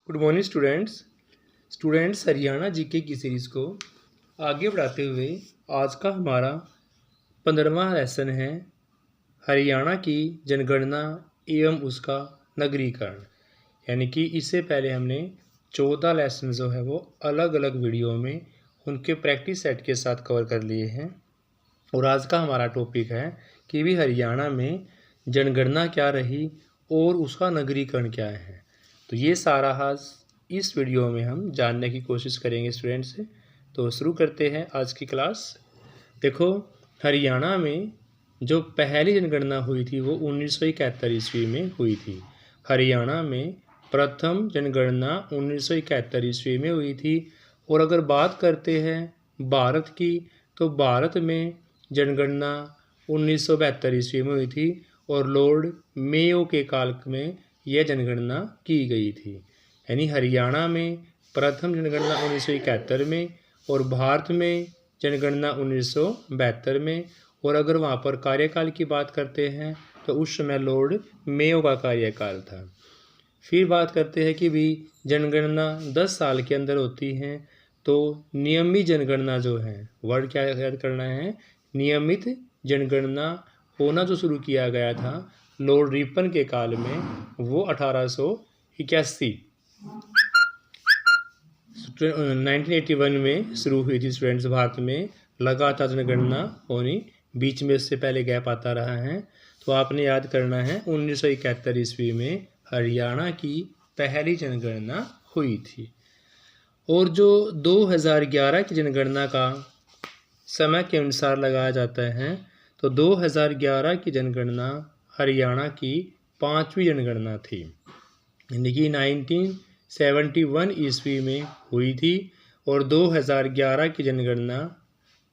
Good morning students Haryana GK की series को आगे बढ़ाते हुए आज का हमारा 15वां लेसन है हरियाणा की जनगणना एवं उसका नगरीकरण। यानी कि इससे पहले हमने 14 लेसन जो है वो अलग अलग वीडियो में उनके प्रैक्टिस सेट के साथ कवर कर लिए हैं। और आज का हमारा टॉपिक है कि भी हरियाणा में जनगणना क्या रही और उसका नगरीकरण क्या है। तो ये सारा आज इस वीडियो में हम जानने की कोशिश करेंगे स्टूडेंट्स से। तो शुरू करते हैं आज की क्लास। देखो, हरियाणा में जो पहली जनगणना हुई थी वो 1971 ईस्वी में हुई थी। हरियाणा में प्रथम जनगणना 1971 ईस्वी में हुई थी। और अगर बात करते हैं भारत की, तो भारत में जनगणना 1972 ईस्वी में हुई थी और लॉर्ड मेयो के काल में यह जनगणना की गई थी। यानी हरियाणा में प्रथम जनगणना 1971 में और भारत में जनगणना 1972 में। और अगर वहाँ पर कार्यकाल की बात करते हैं तो उस समय लॉर्ड मेयो का कार्यकाल था। फिर बात करते हैं कि भी जनगणना 10 साल के अंदर होती हैं। तो नियमित जनगणना जो है, वर्ड क्या याद करना है, नियमित जनगणना होना जो शुरू किया गया था लॉर्ड रिपन के काल में, वो 1881 1981 में शुरू हुई थी स्टूडेंट्स। भारत में लगातार जनगणना होनी, बीच में इससे पहले गैप आता रहा है। तो आपने याद करना है 1971 ईस्वी में हरियाणा की पहली जनगणना हुई थी। और जो 2011 की जनगणना का समय के अनुसार लगाया जाता है, तो 2011 की जनगणना हरियाणा की 5वीं जनगणना थी। यानी कि 1971 ईस्वी में हुई थी और 2011 की जनगणना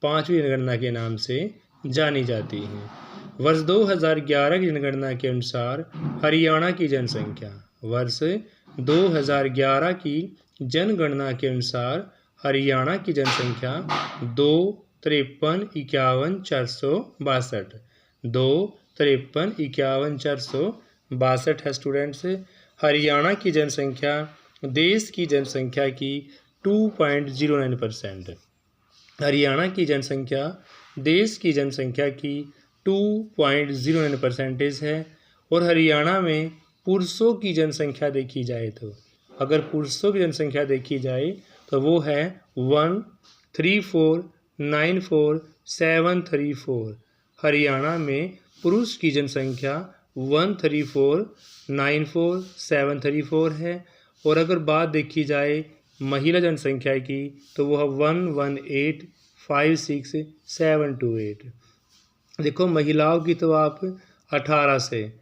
5वीं जनगणना के नाम से जानी जाती है। वर्ष 2011 की जनगणना के अनुसार हरियाणा की जनसंख्या, वर्ष 2011 की जनगणना के अनुसार हरियाणा की जनसंख्या 253,51,462 253,51,462 है स्टूडेंट्स। हरियाणा की जनसंख्या देश की जनसंख्या की 2.09%। हरियाणा की जनसंख्या देश की जनसंख्या की 2.09% है। और हरियाणा में पुरुषों की जनसंख्या देखी जाए तो, अगर पुरुषों की जनसंख्या देखी जाए तो वो है 134,94,734। हरियाणा में पुरुष की जनसंख्या 134,94,734 है। और अगर बात देखी जाए महिला जनसंख्या की तो वह 118,56,728। देखो, महिलाओं की तो आप 18 से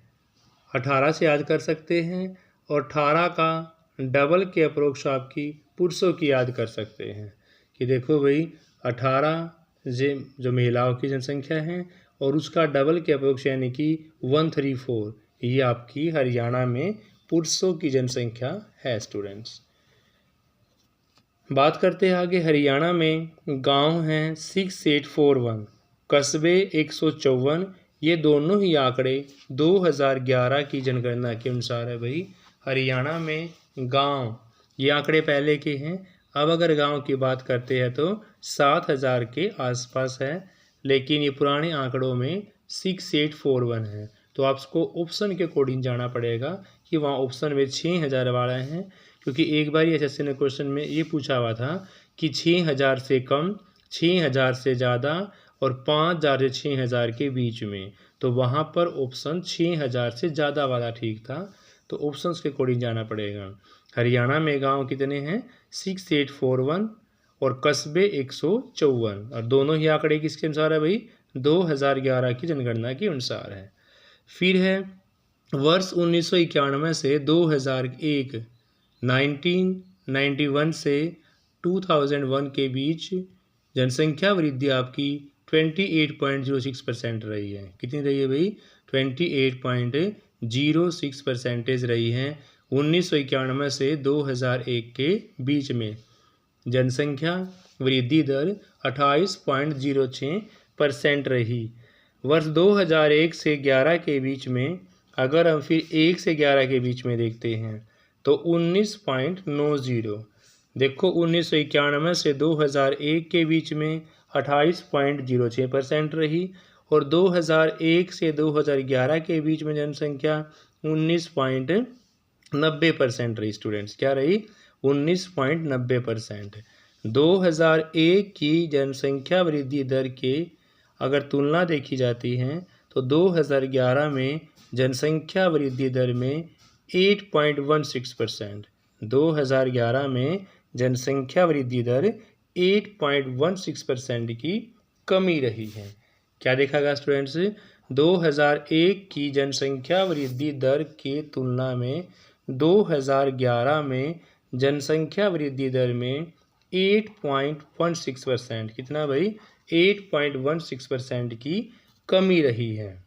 याद कर सकते हैं और 18 का डबल के अप्रोक्स आपकी पुरुषों की याद कर सकते हैं। कि देखो भाई, 18 जो महिलाओं की जनसंख्या है और उसका डबल के अप्रोक्स यानी कि 134, ये आपकी हरियाणा में पुरुषों की जनसंख्या है स्टूडेंट्स। बात करते हैं आगे। हरियाणा में गांव हैं 6841, कस्बे 154। ये दोनों ही आंकड़े 2011 की जनगणना के अनुसार है भाई। हरियाणा में गांव, ये आंकड़े पहले के हैं। अब अगर गांव की बात करते हैं तो 7,000 के आसपास है, लेकिन ये पुराने आंकड़ों में 6841 है। तो आपको ऑप्शन के अकॉर्डिंग जाना पड़ेगा कि वहाँ ऑप्शन में 6,000 वाला है। क्योंकि एक बार एसएससी ने क्वेश्चन में ये पूछा हुआ था कि 6,000 से कम, 6,000 से ज़्यादा और 5,000 से 6,000 के बीच में, तो वहाँ पर ऑप्शन 6,000 से ज़्यादा वाला ठीक था। तो ऑप्शंस के अकॉर्डिंग जाना पड़ेगा। हरियाणा में गांव कितने हैं? 6841 और कस्बे 154। और दोनों ही आंकड़े किसके अनुसार है भाई? 2011 की जनगणना के अनुसार है। फिर है वर्ष 1991 से 2001, 1991 से 2001 के बीच जनसंख्या वृद्धि आपकी 28.06% रही है। कितनी रही है भाई? 28.06% रही है 1991 से 2001 के बीच में। जनसंख्या वृद्धि दर 28.06% रही। वर्ष 2001 से 11 के बीच में, अगर हम फिर 1 से 11 के बीच में देखते हैं तो 19.90। देखो 1991 से 2001 के बीच में 28.06% रही और 2001 से 2011 के बीच में जनसंख्या 19.90% रही। स्टूडेंट्स क्या रही? 19.90%। 2001 की जनसंख्या वृद्धि दर के अगर तुलना देखी जाती है तो 2011 में जनसंख्या वृद्धि दर में 8.16%। 2011 में जनसंख्या वृद्धि दर 8.16% की कमी रही है। क्या देखा गया स्टूडेंट्स? 2001 की जनसंख्या वृद्धि दर के तुलना में 2011 में जनसंख्या वृद्धि दर में 8.16%, कितना भाई? 8.16% की कमी रही है।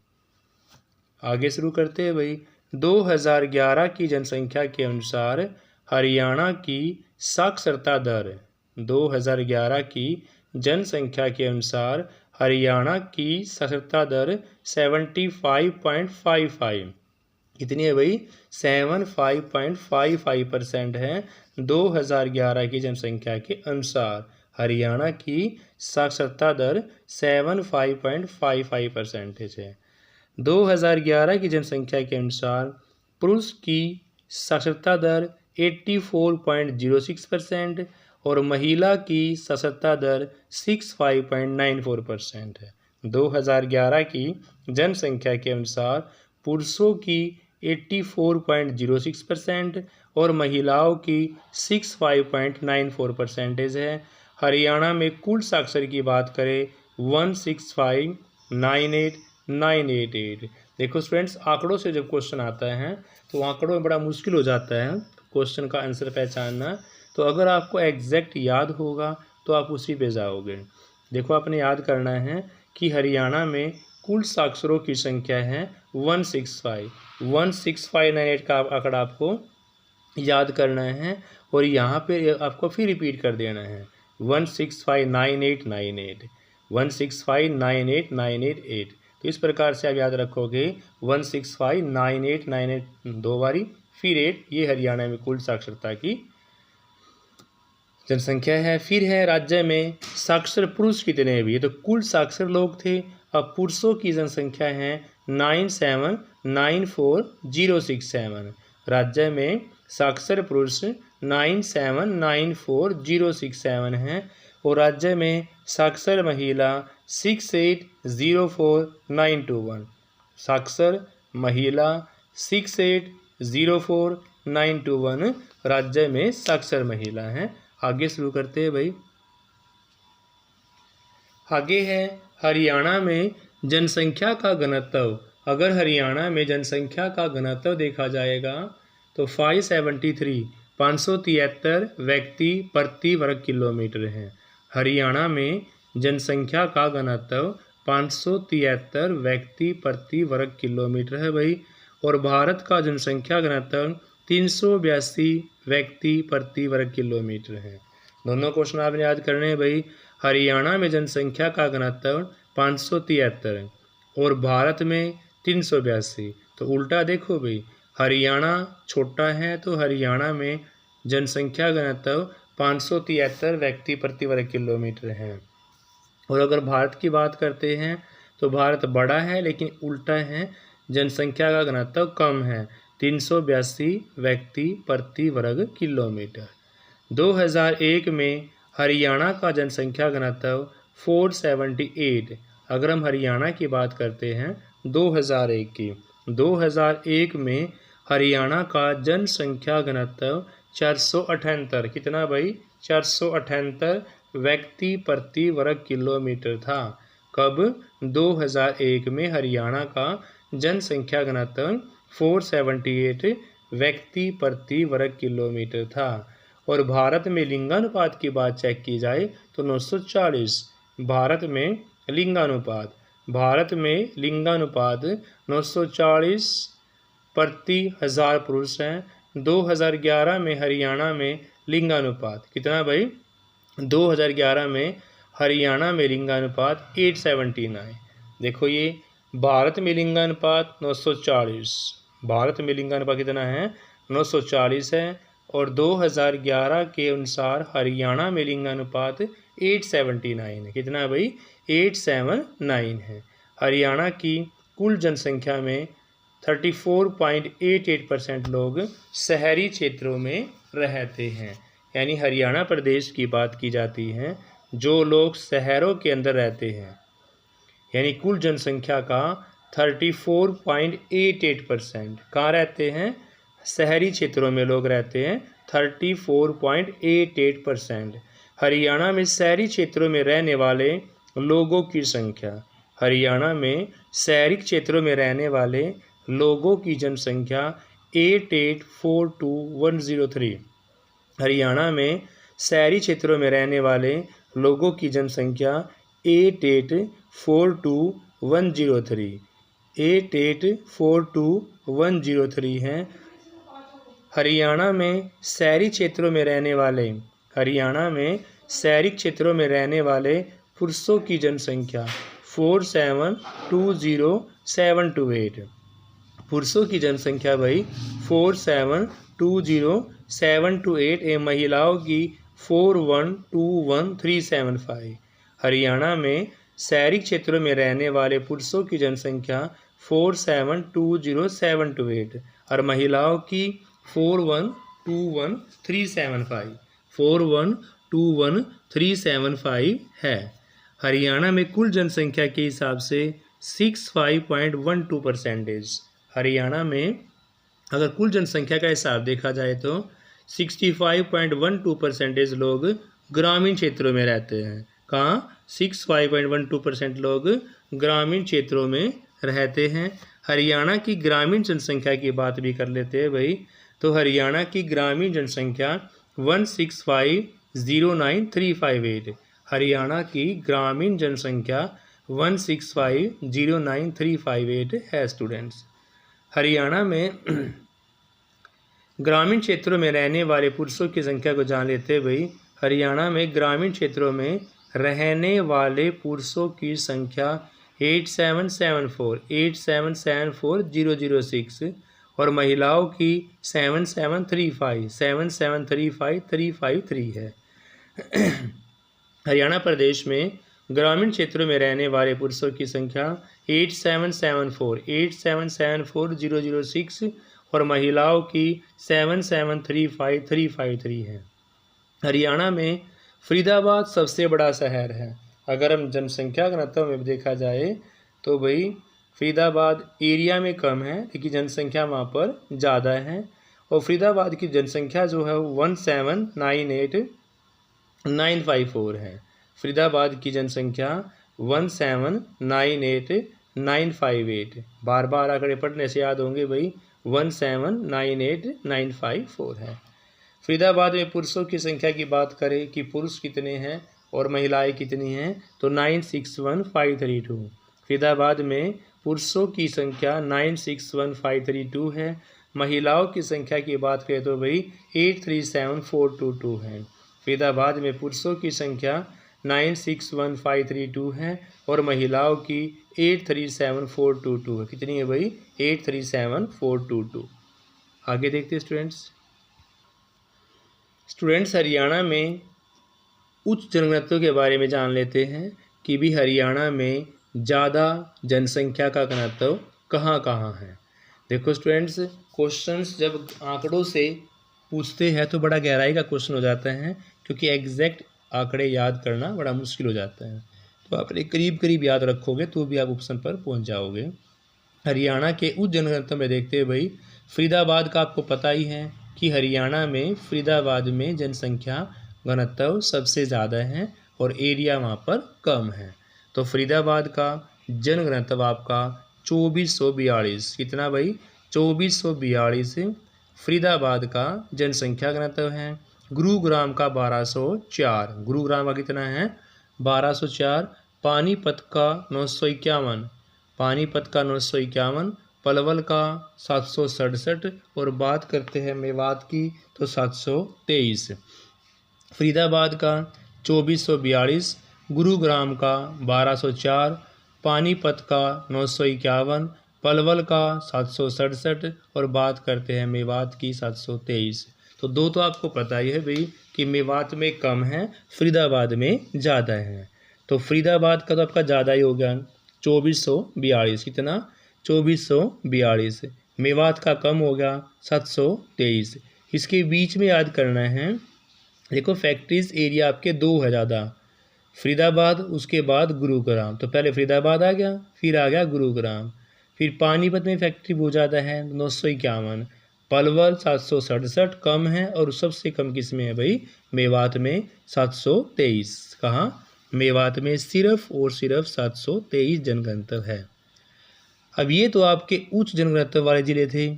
आगे शुरू करते हैं भाई। 2011 की जनसंख्या के अनुसार हरियाणा की साक्षरता दर, 2011 की जनसंख्या के अनुसार हरियाणा की साक्षरता दर 75.55, कितनी है भाई? 75.55% है 2011 की जनसंख्या के अनुसार। हरियाणा की साक्षरता दर 75.55% है। 2011 की जनसंख्या के अनुसार पुरुष की साक्षरता दर 84.06% और महिला की साक्षरता दर 65.94% है। 2011 की जनसंख्या के अनुसार पुरुषों की 84.06% और महिलाओं की 65.94% है। हरियाणा में कुल साक्षर की बात करें 165,98,988। देखो स्टूडेंट्स, आंकड़ों से जब क्वेश्चन आता है तो आंकड़ों में बड़ा मुश्किल हो जाता है क्वेश्चन का आंसर पहचानना। तो अगर आपको एग्जैक्ट याद होगा तो आप उसी पे जाओगे। देखो आपने याद करना है कि हरियाणा में कुल साक्षरों की संख्या है 165,98 का आंकड़ा आपको याद करना है और यहाँ पे आपको फिर रिपीट कर देना है 165,98,98, 165,98,988। तो इस प्रकार से आप याद रखोगे 165,98,98 दो बारी फिर 8, ये हरियाणा में कुल साक्षरता की जनसंख्या है। फिर है राज्य में साक्षर पुरुष कितने भी, तो कुल साक्षर लोग थे। अब पुरुषों की जनसंख्या है 97,94,067। राज्य में साक्षर पुरुष 97,94,067 हैं और राज्य में साक्षर महिला 68,04,921। साक्षर महिला 68,04,921 राज्य में साक्षर महिला हैं। आगे शुरू करते हैं भाई। आगे है हरियाणा में जनसंख्या का घनत्व। अगर हरियाणा में जनसंख्या का घनत्व देखा जाएगा तो 573 व्यक्ति प्रति वर्ग किलोमीटर है। हरियाणा में जनसंख्या का घनत्व 573 व्यक्ति प्रति वर्ग किलोमीटर है भाई। और भारत का जनसंख्या घनत्व 382 व्यक्ति प्रति वर्ग किलोमीटर है। दोनों क्वेश्चन आपने याद करने हैं भाई। हरियाणा में जनसंख्या का घनत्व 573 और भारत में 382। तो उल्टा देखो भाई, हरियाणा छोटा है तो हरियाणा में जनसंख्या घनत्व 573 व्यक्ति प्रति वर्ग किलोमीटर है। और अगर भारत की बात करते हैं तो भारत बड़ा है लेकिन उल्टा है, जनसंख्या का घनत्व कम है, 382 व्यक्ति प्रति वर्ग किलोमीटर। 2001 में हरियाणा का जनसंख्या घनत्व 478। अगर हम हरियाणा की बात करते हैं 2001 में हरियाणा का जनसंख्या घनत्व 478, कितना भाई? 478 व्यक्ति प्रति वर्ग किलोमीटर था। कब? 2001 में हरियाणा का जनसंख्या घनत्व 478 व्यक्ति प्रति वर्ग किलोमीटर था। और भारत में लिंगानुपात की बात चेक की जाए तो 940। भारत में लिंगानुपात 940 प्रति 1000 पुरुष हैं। 2011 में हरियाणा में लिंगानुपात कितना भाई? 2011 में हरियाणा में लिंगानुपात 879। देखो ये भारत में लिंगानुपात 940, भारत में लिंगानुपात कितना है? 940 है और 2011 के अनुसार हरियाणा में लिंगानुपात 879 है। कितना है भाई? 879 है। हरियाणा की कुल जनसंख्या में 34.88% लोग शहरी क्षेत्रों में रहते हैं। यानी हरियाणा प्रदेश की बात की जाती है, जो लोग शहरों के अंदर रहते हैं, यानी कुल जनसंख्या का 34.88% कहाँ रहते हैं? शहरी क्षेत्रों में लोग रहते हैं 34.88%। हरियाणा में शहरी क्षेत्रों में रहने वाले लोगों की संख्या, हरियाणा में शहरी क्षेत्रों में रहने वाले लोगों की जनसंख्या 8842,103। हरियाणा में शहरी क्षेत्रों में रहने वाले लोगों की जनसंख्या 8842,103 8842,103 है। हरियाणा में शहरी क्षेत्रों में रहने वाले पुरुषों की जनसंख्या 4720,728। पुरुषों की जनसंख्या भाई 4720,728 एवं महिलाओं की 4121,375। हरियाणा में शहरी क्षेत्रों में रहने वाले पुरुषों की जनसंख्या 4720,728 और महिलाओं की 4121,375 है। हरियाणा में कुल जनसंख्या के हिसाब से 65.12%। हरियाणा में अगर कुल जनसंख्या का हिसाब देखा जाए तो 65.12% लोग ग्रामीण क्षेत्रों में रहते हैं। कहाँ? 65.12% लोग ग्रामीण क्षेत्रों में रहते हैं। हरियाणा की ग्रामीण जनसंख्या की बात भी कर लेते हैं भाई। तो हरियाणा की ग्रामीण जनसंख्या 165,09,358। हरियाणा की ग्रामीण जनसंख्या 165,09,358 है स्टूडेंट्स। हरियाणा में ग्रामीण क्षेत्रों में रहने वाले पुरुषों की संख्या को जान लेते हैं भाई। हरियाणा में ग्रामीण क्षेत्रों में रहने वाले पुरुषों की संख्या 8774,006 और महिलाओं की 7735,353 है। हरियाणा प्रदेश में ग्रामीण क्षेत्रों में रहने वाले पुरुषों की संख्या 8774,006 और महिलाओं की 7735,353 है। हरियाणा में फरीदाबाद सबसे बड़ा शहर है। अगर हम जनसंख्या घनत्व में देखा जाए तो भाई फरीदाबाद एरिया में कम है, लेकिन जनसंख्या वहाँ पर ज़्यादा है। और फरीदाबाद की जनसंख्या जो है 1798954 है। फरीदाबाद की जनसंख्या 1798958। बार बार आंकड़े पढ़ने से याद होंगे भाई। 1798954 है। फरीदाबाद में पुरुषों की संख्या की बात करें कि पुरुष कितने हैं और महिलाएं कितनी हैं तो 961,532। फरीदाबाद में पुरुषों की संख्या 961,532 है। महिलाओं की संख्या की बात करें तो भाई 837,422 है। फरीदाबाद में पुरुषों की संख्या 961,532 है और महिलाओं की 837,422 है। कितनी है भाई? 837,422। आगे देखते हैं स्टूडेंट्स हरियाणा में उच्च जनघनत्व के बारे में जान लेते हैं कि भी हरियाणा में ज़्यादा जनसंख्या का घनत्व कहाँ कहाँ है। देखो स्टूडेंट्स, क्वेश्चंस जब आंकड़ों से पूछते हैं तो बड़ा गहराई का क्वेश्चन हो जाता है, क्योंकि एग्जैक्ट आंकड़े याद करना बड़ा मुश्किल हो जाता है। तो आप करीब करीब याद रखोगे तो भी आप ऑप्शन पर पहुंच जाओगे। हरियाणा के उच्च जनघनत्व में देखते हैं भाई, फरीदाबाद का आपको पता ही है कि हरियाणा में फरीदाबाद में जनसंख्या घनत्व सबसे ज़्यादा है और एरिया वहाँ पर कम है। तो फरीदाबाद का जनघनत्व आपका 2442। कितना भाई? 2442 फरीदाबाद का जनसंख्या घनत्व है। गुरुग्राम का 1204। गुरुग्राम का कितना है? 1204। पानीपत का 951। पानीपत का 951। पलवल का 767 और बात करते हैं मेवात की तो 723। फरीदाबाद का 2442, गुरुग्राम का 1204, पानीपत का 951, पलवल का 767 और बात करते हैं मेवात की 723। तो दो तो आपको पता ही है भाई कि मेवात में कम है, फरीदाबाद में ज़्यादा है। तो फरीदाबाद का तो आपका ज़्यादा ही हो गया 2442। कितना? 2442। मेवात का कम हो गया 723। इसके बीच में याद करना है, देखो फैक्ट्रीज एरिया आपके दो है ज़्यादा, फरीदाबाद उसके बाद गुरुग्राम। तो पहले फरीदाबाद आ गया, फिर आ गया गुरुग्राम। फिर पानीपत में फैक्ट्री बहुत ज़्यादा है 951। पलवल 767 कम है, और सबसे कम किस में है भाई? मेवात में 723। कहाँ? मेवात में सिर्फ और सिर्फ 723 जनगणतव्य है। अब ये तो आपके उच्च जनगणतव्य वाले जिले थे।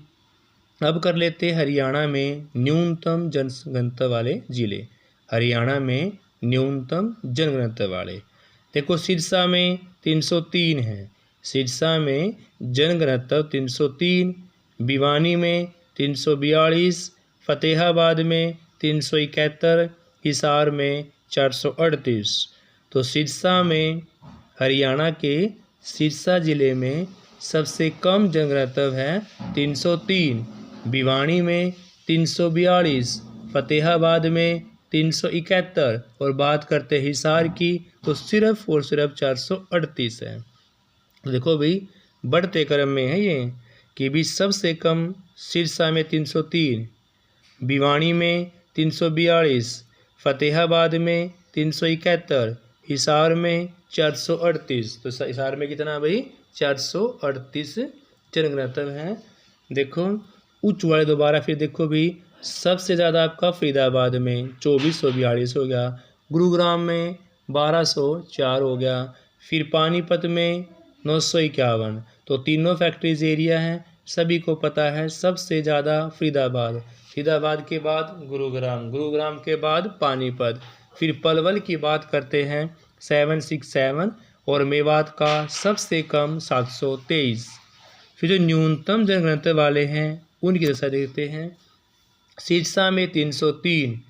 अब कर लेते हरियाणा में न्यूनतम जनगणतव्य वाले जिले। हरियाणा में न्यूनतम जनगणतव्य वाले, देखो सिरसा में 303 है, सिरसा में जनगणतव्य 303। भिवानी में 342, फतेहाबाद में 371, हिसार में 438। तो सिरसा में, हरियाणा के सिरसा जिले में सबसे कम जनगणतव्य है 303, भिवानी में 342, फतेहाबाद में 371, और बात करते हिसार की तो सिर्फ और सिर्फ 438 है। देखो भाई बढ़ते क्रम में है ये कि भी सबसे कम सिरसा में 303, भिवानी में 342, फतेहाबाद में 371, हिसार में 438। तो हिसार में कितना भाई? 438 जनगणतव्य हैं। देखो उच्च वाले दोबारा फिर देखो भी, सबसे ज़्यादा आपका फरीदाबाद में 2442 हो गया, गुरुग्राम में 1204 हो गया, फिर पानीपत में 951। तो तीनों फैक्ट्रीज एरिया हैं, सभी को पता है सबसे ज़्यादा फरीदाबाद, फरीदाबाद के बाद गुरुग्राम, गुरुग्राम के बाद पानीपत, फिर पलवल की बात करते हैं 767, और मेवात का सबसे कम 723। फिर जो न्यूनतम जनगणतव्य वाले हैं उनकी दशा देखते हैं। सिरसा में 303,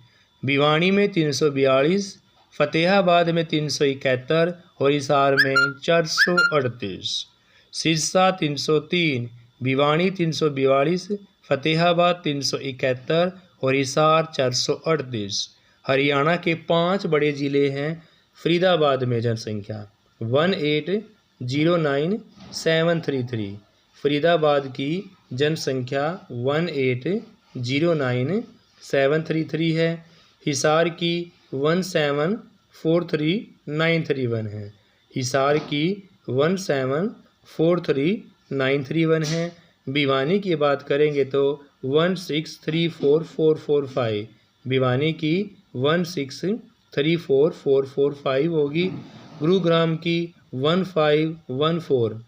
भिवानी में 342, फतेहाबाद में 371, और हिसार में 438। सिरसा 303, भिवानी 342, फतेहाबाद 371, और हिसार 438। हरियाणा के 5 बड़े ज़िले हैं। फरीदाबाद में जनसंख्या 1809,733, फरीदाबाद की जनसंख्या 1809,733 है। हिसार की 1743,931 है, हिसार की 1743,931 है। भिवानी की बात करेंगे तो 1634,445, भिवानी की 1634,445 होगी। गुरुग्राम की 1514,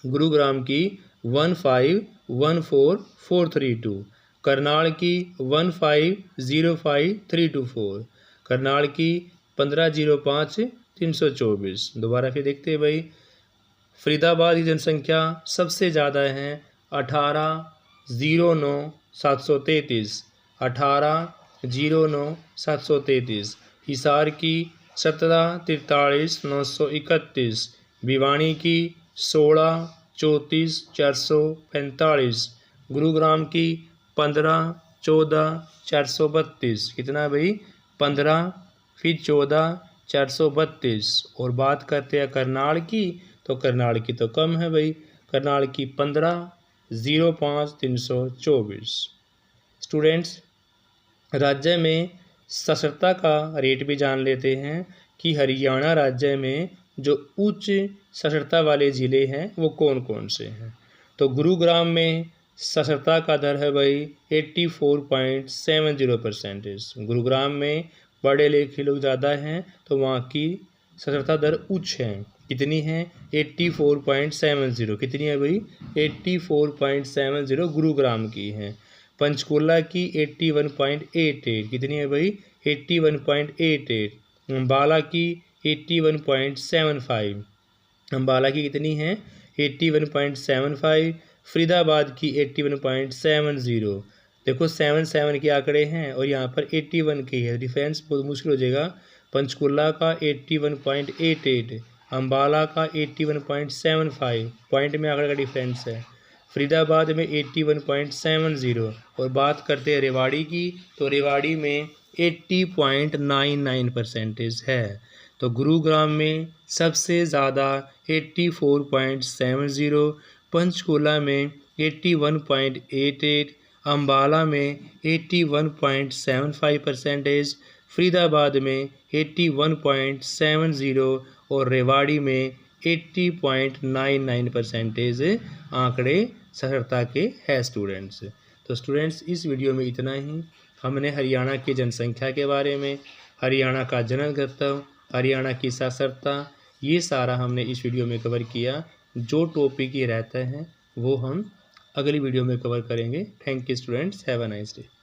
गुरुग्राम की 1514,432, करनाल की 1505,324, करनाल की 1505,324। दोबारा फिर देखते हैं भाई, फरीदाबाद की जनसंख्या सबसे ज़्यादा है 18,09,733, 18,09,733। हिसार की 17,43,931, भिवानी की 16,34,445, गुरुग्राम की 15,14,432। कितना भाई? 15 फिर 14,432। और बात करते हैं करनाल की, तो करनाल की तो कम है भाई, करनाल की 15,05,324। स्टूडेंट्स राज्य में साक्षरता का रेट भी जान लेते हैं कि हरियाणा राज्य में जो उच्च साक्षरता वाले ज़िले हैं वो कौन कौन से हैं। तो गुरुग्राम में साक्षरता का दर है भाई 84.70%। गुरुग्राम में पढ़े लिखे लोग ज़्यादा हैं तो वहाँ की साक्षरता दर उच्च है। कितनी है? 84.70। कितनी है भाई? 84.70 गुरुग्राम की है। पंचकुला की 81.88। कितनी है भाई? 81.88। अम्बाला की 81.75। अम्बाला की कितनी है? 81.75। फरीदाबाद की 81.70। देखो 77 के आंकड़े हैं और यहाँ पर 81 की है, डिफरेंस बहुत मुश्किल हो जाएगा। पंचकुला का 81.88, अम्बाला का 81.75 पॉइंट में आंकड़े का डिफरेंस है। फरीदाबाद में 81.70 और बात करते हैं रेवाड़ी की, तो रेवाड़ी में 80.99% है। तो गुरुग्राम में सबसे ज़्यादा 84.70, पंचकूला में 81.88, अम्बाला में 81.75%, फरीदाबाद में 81.70 और रेवाड़ी में 80.99% आंकड़े साक्षरता के हैं स्टूडेंट्स। तो स्टूडेंट्स इस वीडियो में इतना ही। हमने हरियाणा की जनसंख्या के बारे में, हरियाणा का जनघनत्व, हरियाणा की साक्षरता, ये सारा हमने इस वीडियो में कवर किया। जो टॉपिक ये रहता है वो हम अगली वीडियो में कवर करेंगे। Thank you students, have a nice day.